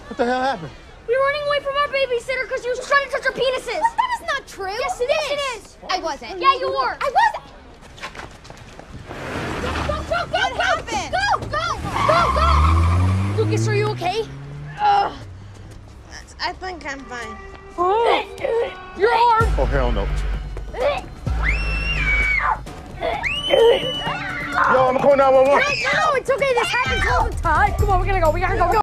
What the hell happened? We were running away from our babysitter because he was trying to touch our penises. What? That is not true. Yes, it is. It is. I wasn't. Yeah, you were. I wasn't. Go, go, go, What go, happened? go, go, go. Lucas, are you okay? I think I'm fine. Your arm. Oh, hell no. Yo, I'm calling 911. No, it's okay. This happens all the time. Come on, we gotta go. We gotta go.